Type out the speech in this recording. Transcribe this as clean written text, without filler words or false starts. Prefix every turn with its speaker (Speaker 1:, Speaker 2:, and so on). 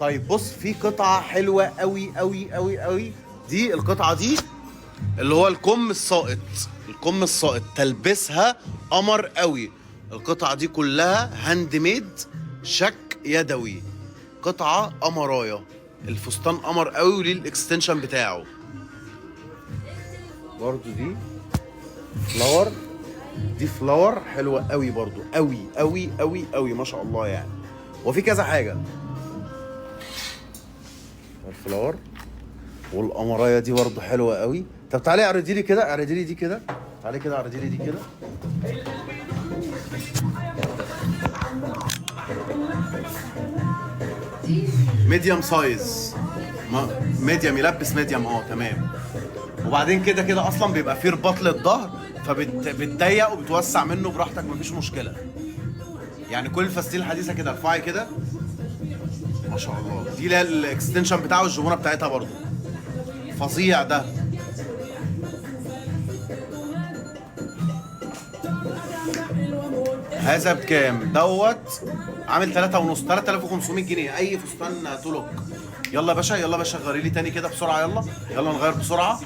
Speaker 1: طيب بص، في قطعه حلوه قوي قوي قوي قوي. دي القطعه دي اللي هو الكم الساقط. الكم الساقط تلبسها قمر قوي. القطعه دي كلها هاند ميد، شك يدوي. قطعه قمرايه. الفستان قمر قوي وليه الاكستنشن بتاعه. برضو دي فلاور. دي فلاور حلوه قوي برضو، قوي قوي قوي قوي ما شاء الله يعني. وفي كذا حاجه. الفلاور والقمرايه دي برضو حلوه قوي. طب تعالي اعرضي لي كده، اعرضي لي دي كده. تعالي كده اعرضي لي دي كده. ميديوم سايز. ميديوم يلبس ميديوم، تمام. وبعدين كده كده اصلا بيبقى فيه رباط للظهر، فبتضيق وبتوسع منه براحتك، مفيش مشكله. يعني كل الفساتين الحديثه كده ارفعي كده ما شاء الله. دي اللي هي الاكستنشن بتاعه والجبونه بتاعتها برضو فظيع ده. هذا بكام دوت؟ عامل 3 ونص، 3500 جنيه اي فستان تولوك. يلا يا باشا، يلا يا باشا، غيري لي تاني كده بسرعه. يلا يلا نغير بسرعه.